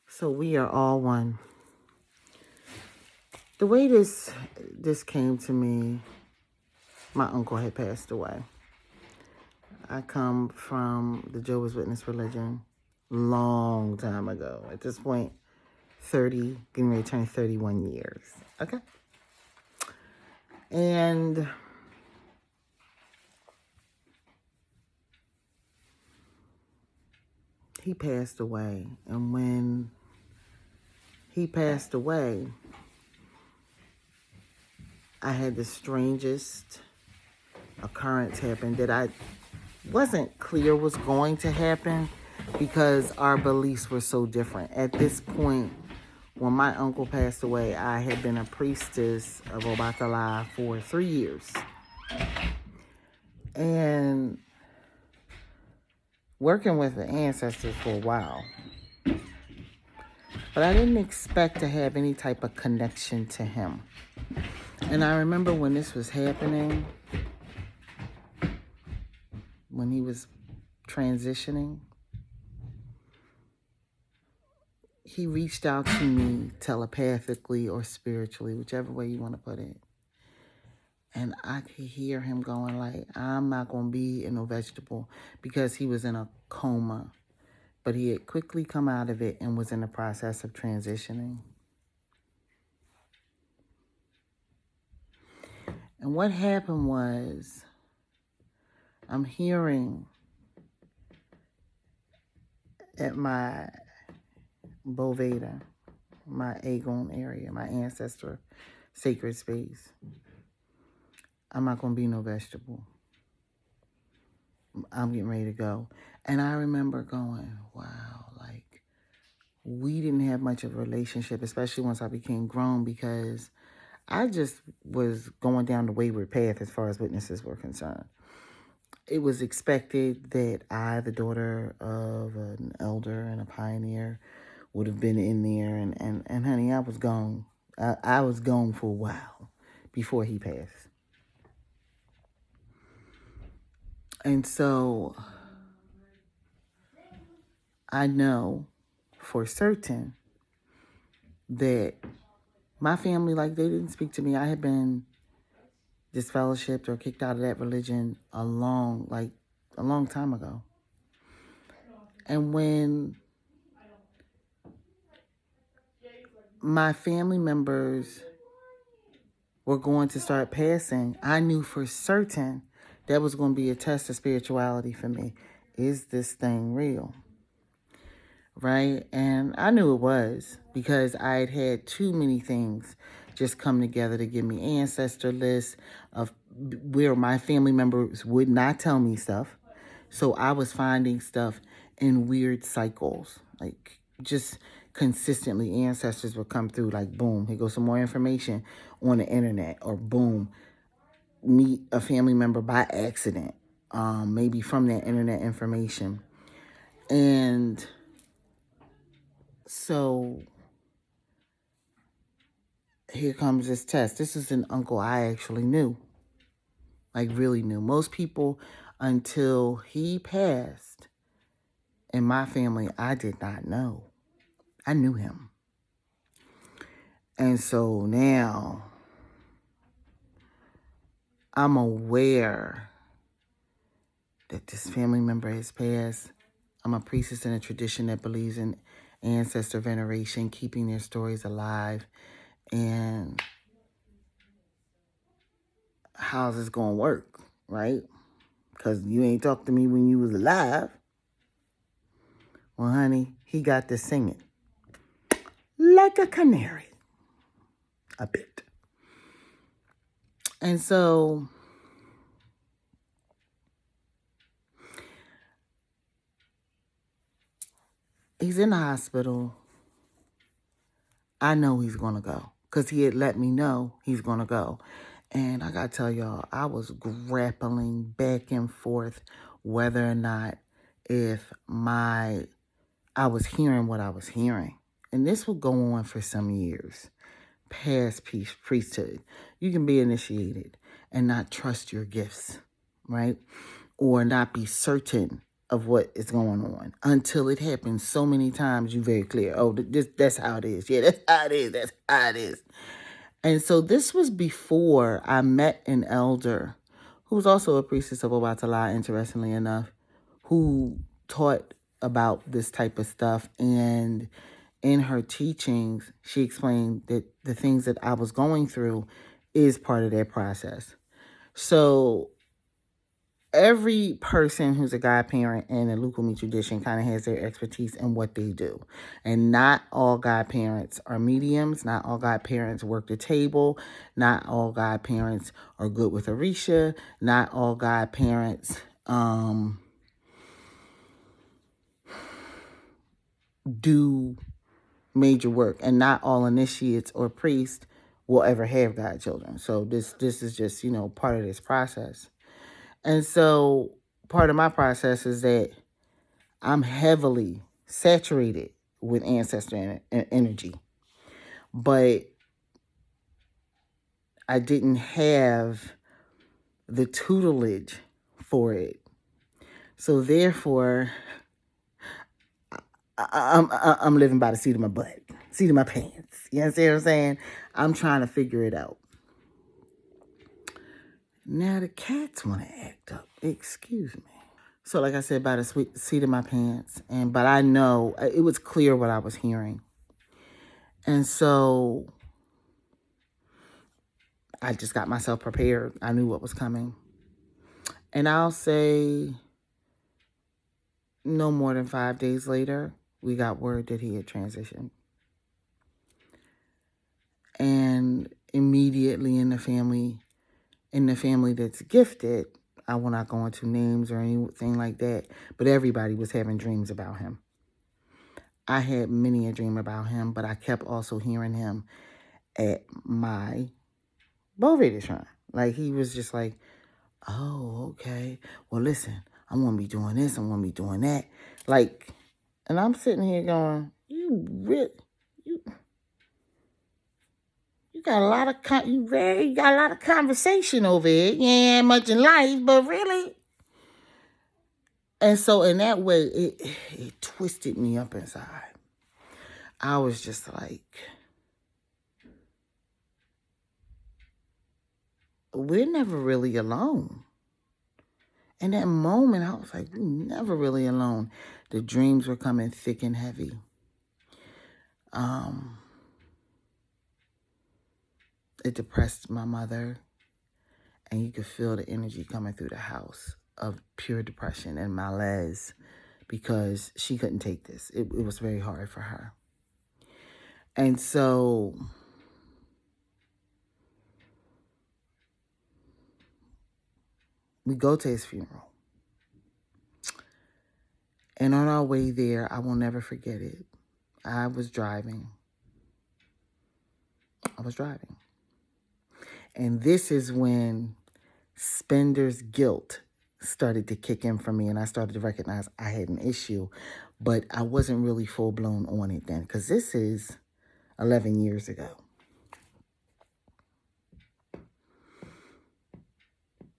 So we are all one. The way this came to me, my uncle had passed away. I come from the Jehovah's Witness religion long time ago. At this point, 30, getting ready to turn 31 years. Okay? And he passed away. And when he passed away, I had the strangest occurrence happen that I wasn't clear was going to happen because our beliefs were so different. At this point, when my uncle passed away, I had been a priestess of Obatala for 3 years. And working with the ancestors for a while. But I didn't expect to have any type of connection to him. And I remember when this was happening, when he was transitioning, he reached out to me telepathically or spiritually, whichever way you want to put it. And I could hear him going like, I'm not going to be in no vegetable, because he was in a coma. But he had quickly come out of it and was in the process of transitioning. And what happened was, I'm hearing at my Boveda, my Agon area, my ancestor sacred space, I'm not going to be no vegetable. I'm getting ready to go. And I remember going, wow, like, we didn't have much of a relationship, especially once I became grown, because I just was going down the wayward path as far as witnesses were concerned. It was expected that I, the daughter of an elder and a pioneer, would have been in there. And honey, I was gone. I was gone for a while before he passed. And so I know for certain that my family, like, they didn't speak to me. I had been disfellowshipped or kicked out of that religion a long time ago. And when my family members were going to start passing, I knew for certain that was going to be a test of spirituality for me. Is this thing real? Right? And I knew it was, because I had had too many things just come together to give me ancestor lists of where my family members would not tell me stuff. So I was finding stuff in weird cycles, like just consistently ancestors would come through, like, boom, here goes some more information on the internet, or boom, meet a family member by accident, maybe from that internet information. And so here comes this test. This is an uncle I actually knew, like really knew. Most people, until he passed in my family, I did not know. I knew him. And so now I'm aware that this family member has passed. I'm a priestess in a tradition that believes in ancestor veneration, keeping their stories alive. And how's this going to work, right? Because you ain't talked to me when you was alive. Well, honey, he got to singing like a canary, a bit. And so he's in the hospital. I know he's going to go because he had let me know he's going to go. And I got to tell y'all, I was grappling back and forth whether or not if I was hearing what I was hearing. And this will go on for some years. Past priesthood. You can be initiated and not trust your gifts, right? Or not be certain of what is going on until it happens so many times. You very clear. Oh, that's how it is. Yeah, that's how it is. That's how it is. And so this was before I met an elder who was also a priestess of Obatala, interestingly enough, who taught about this type of stuff. And in her teachings, she explained that the things that I was going through is part of that process. So every person who's a godparent in a Lukumi tradition kind of has their expertise in what they do. And not all godparents are mediums. Not all godparents work the table. Not all godparents are good with Orisha. Not all godparents do major work. And not all initiates or priests will ever have godchildren. So this is just, part of this process. And so part of my process is that I'm heavily saturated with ancestor energy, but I didn't have the tutelage for it. So therefore, I'm living by the seat of my butt, seat of my pants. You understand what I'm saying? I'm trying to figure it out. Now the cats want to act up. Excuse me. So like I said, by the seat of my pants. But I know it was clear what I was hearing. And so I just got myself prepared. I knew what was coming. And I'll say no more than 5 days later, we got word that he had transitioned. And immediately in the family that's gifted, I will not go into names or anything like that, but everybody was having dreams about him. I had many a dream about him, but I kept also hearing him at my Boveda shrine. Like, he was just like, oh, okay. Well, listen, I'm going to be doing this. I'm going to be doing that. Like, and I'm sitting here going, you got a lot of you got a lot of conversation over it. You ain't much in life, but really. And so in that way, it twisted me up inside. I was just like, we're never really alone. In that moment, I was like, we're never really alone. The dreams were coming thick and heavy. It depressed my mother, and you could feel the energy coming through the house of pure depression and malaise because she couldn't take this. It was very hard for her. And so we go to his funeral. And on our way there, I will never forget it. I was driving. And this is when Spender's guilt started to kick in for me, and I started to recognize I had an issue, but I wasn't really full-blown on it then, because this is 11 years ago.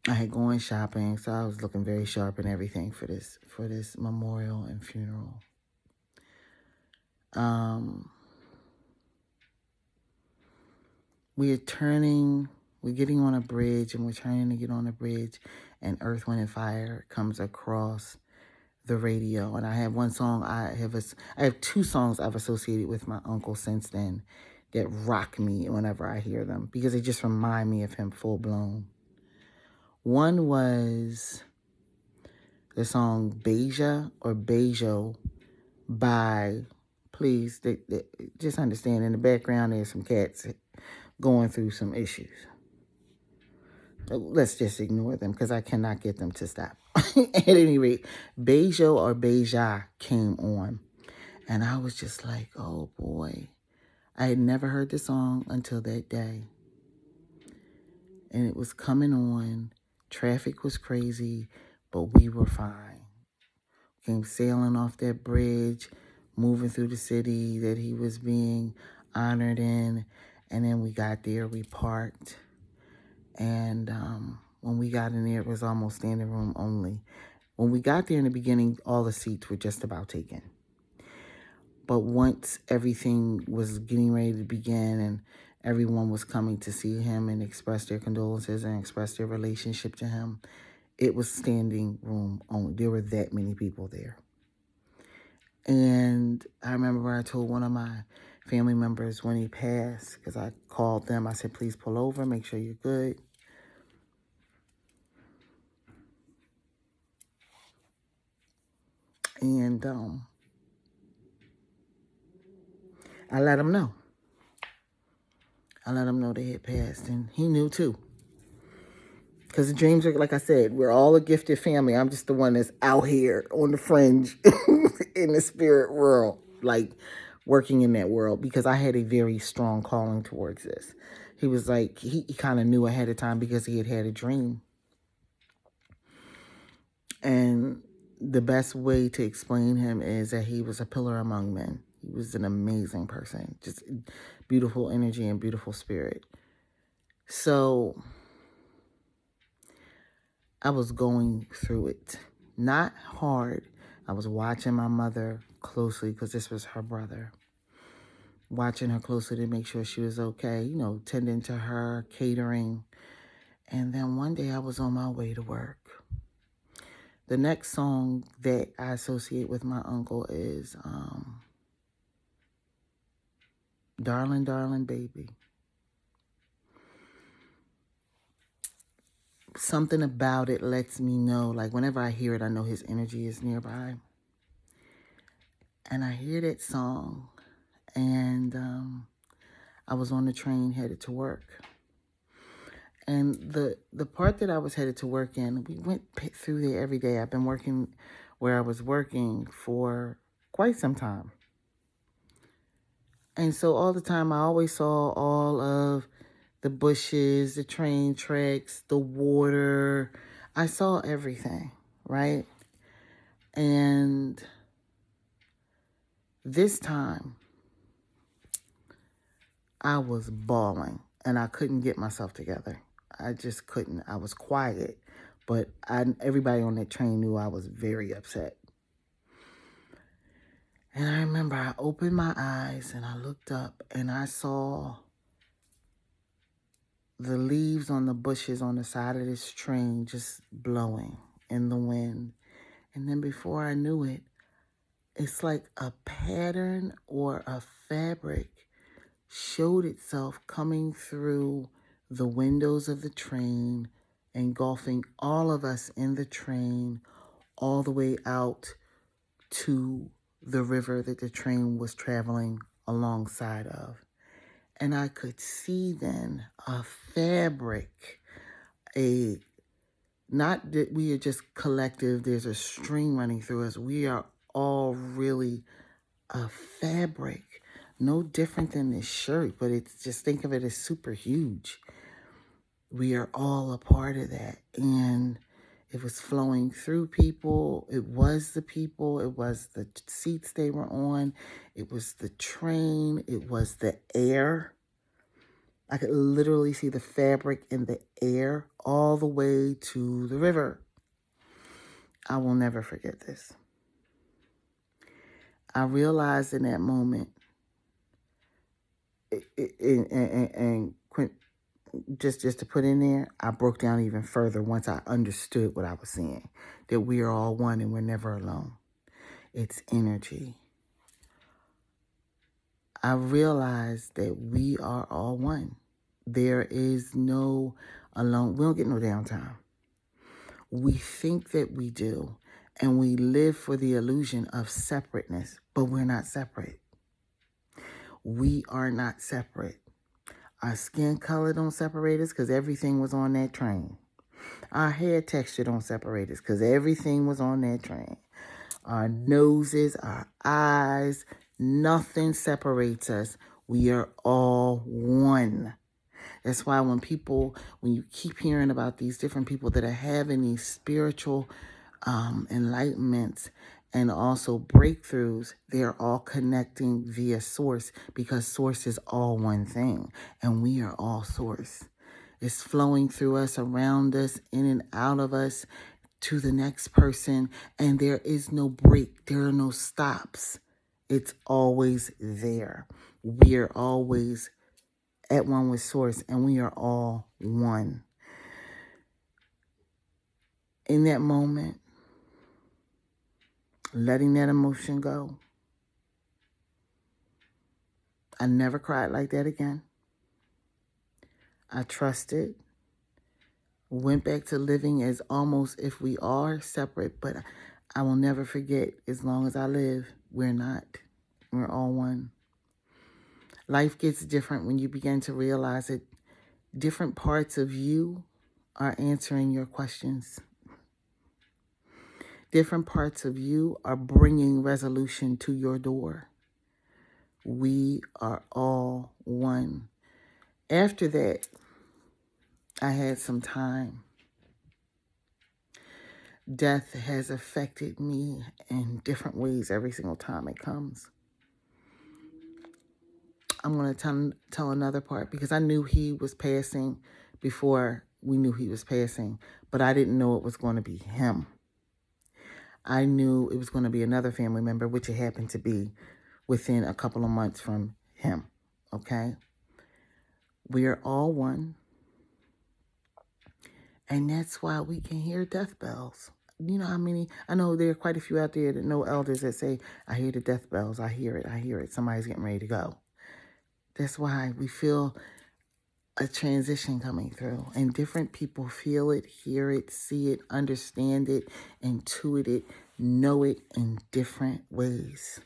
I had gone shopping, so I was looking very sharp and everything for this memorial and funeral. We're getting on a bridge, and we're turning to get on a bridge, and Earth, Wind, and Fire comes across the radio. And I have one song, I have two songs I've associated with my uncle since then that rock me whenever I hear them, because they just remind me of him full blown. One was the song Beja or Bejo by, please, just understand, in the background there's some cats going through some issues. Let's just ignore them because I cannot get them to stop. At any rate, Bejo or Beja came on, and I was just like, oh boy. I had never heard the song until that day. And it was coming on. Traffic was crazy, but we were fine. Came sailing off that bridge, moving through the city that he was being honored in. And then we got there, we parked. And when we got in there, it was almost standing room only. When we got there in the beginning, all the seats were just about taken. But once everything was getting ready to begin and everyone was coming to see him and express their condolences and express their relationship to him, it was standing room only. There were that many people there. And I remember I told one of my family members when he passed, because I called them, I said, please pull over, make sure you're good. And I let him know. I let him know they had passed, and he knew too. Because the dreams are, like I said, we're all a gifted family. I'm just the one that's out here on the fringe in the spirit world, like working in that world, because I had a very strong calling towards this. He was like, he kind of knew ahead of time because he had a dream. And the best way to explain him is that he was a pillar among men. He was an amazing person, just beautiful energy and beautiful spirit. So I was going through it, not hard. I was watching my mother closely because this was her brother. Watching her closely to make sure she was okay, you know, tending to her, catering. And then one day I was on my way to work. The next song that I associate with my uncle is Darling, Darling Baby. Something about it lets me know, like whenever I hear it, I know his energy is nearby. And I hear that song, and I was on the train headed to work. And the part that I was headed to work in, we went through there every day. I've been working where I was working for quite some time. And so all the time, I always saw all of the bushes, the train tracks, the water. I saw everything, right? And this time, I was bawling, and I couldn't get myself together. I just couldn't. I was quiet, but everybody on that train knew I was very upset. And I remember I opened my eyes and I looked up and I saw the leaves on the bushes on the side of this train just blowing in the wind. And then before I knew it, it's like a pattern or a fabric showed itself coming through the windows of the train, engulfing all of us in the train, all the way out to the river that the train was traveling alongside of. And I could see then a fabric, not that we are just collective, there's a stream running through us. We are all really a fabric. No different than this shirt, but it's just, think of it as super huge. We are all a part of that. And it was flowing through people. It was the people. It was the seats they were on. It was the train. It was the air. I could literally see the fabric in the air all the way to the river. I will never forget this. I realized in that moment, and just to put in there, I broke down even further once I understood what I was seeing, that we are all one and we're never alone. It's energy. I realized that we are all one. There is no alone. We don't get no downtime. We think that we do, and we live for the illusion of separateness, but we're not separate. We are not separate. Our skin color don't separate us because everything was on that train. Our hair texture don't separate us because everything was on that train. Our noses, our eyes, nothing separates us. We are all one. That's why when you keep hearing about these different people that are having these spiritual enlightenments and also breakthroughs, they're all connecting via source, because source is all one thing and we are all source. It's flowing through us, around us, in and out of us, to the next person, and there is no break. There are no stops. It's always there. We are always at one with Source, and we are all one. In that moment, letting that emotion go, I never cried like that again. I trusted, went back to living as almost if we are separate, but I will never forget, as long as I live, we're not. We're all one. Life gets different when you begin to realize that different parts of you are answering your questions. Different parts of you are bringing resolution to your door. We are all one. After that, I had some time. Death has affected me in different ways every single time it comes. I'm going to tell another part, because I knew he was passing before we knew he was passing, but I didn't know it was going to be him. I knew it was going to be another family member, which it happened to be within a couple of months from him, okay? We are all one, and that's why we can hear death bells. You know how many, I know there are quite a few out there that know elders that say, I hear the death bells, I hear it, somebody's getting ready to go. That's why we feel a transition coming through, and different people feel it, hear it, see it, understand it, intuit it, know it in different ways.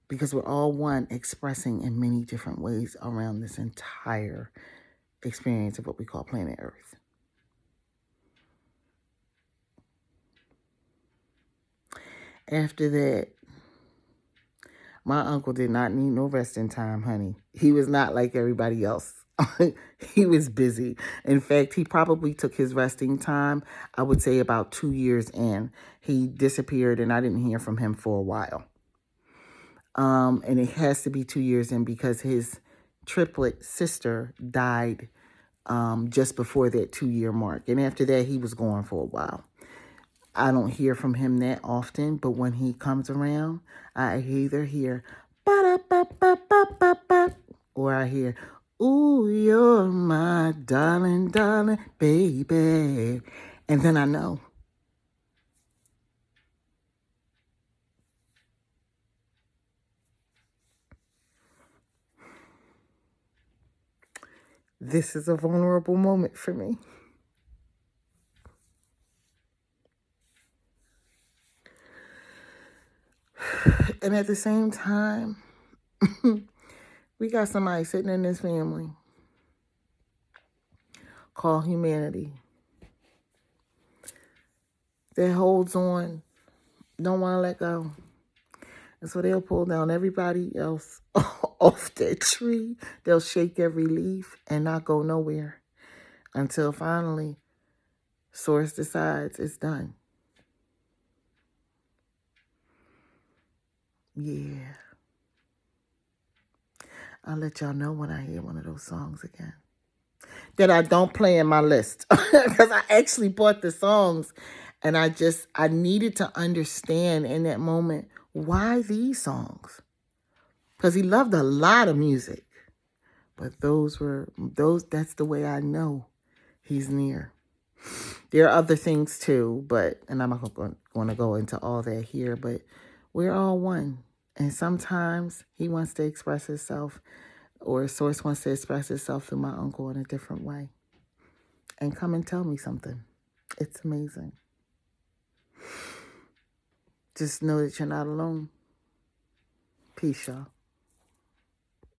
Because we're all one, expressing in many different ways around this entire experience of what we call planet Earth. After that, my uncle did not need no resting time, honey. He was not like everybody else. He was busy. In fact, he probably took his resting time, I would say about 2 years in. He disappeared, and I didn't hear from him for a while. And it has to be 2 years in, because his triplet sister died just before that 2-year mark. And after that, he was gone for a while. I don't hear from him that often, but when he comes around, I either hear ba-da-ba-ba-ba-ba-ba, or I hear, ooh, you're my darling, darling baby. And then I know. This is a vulnerable moment for me. And at the same time, we got somebody sitting in this family called humanity that holds on, don't want to let go. And so they'll pull down everybody else off that tree. They'll shake every leaf and not go nowhere until finally Source decides it's done. Yeah. I'll let y'all know when I hear one of those songs again that I don't play in my list, because I actually bought the songs, and I needed to understand in that moment, why these songs? Because he loved a lot of music, but that's the way I know he's near. There are other things too, and I'm not going to go into all that here, but we're all one. And sometimes he wants to express himself, or Source wants to express itself through my uncle in a different way. And come and tell me something. It's amazing. Just know that you're not alone. Peace, y'all.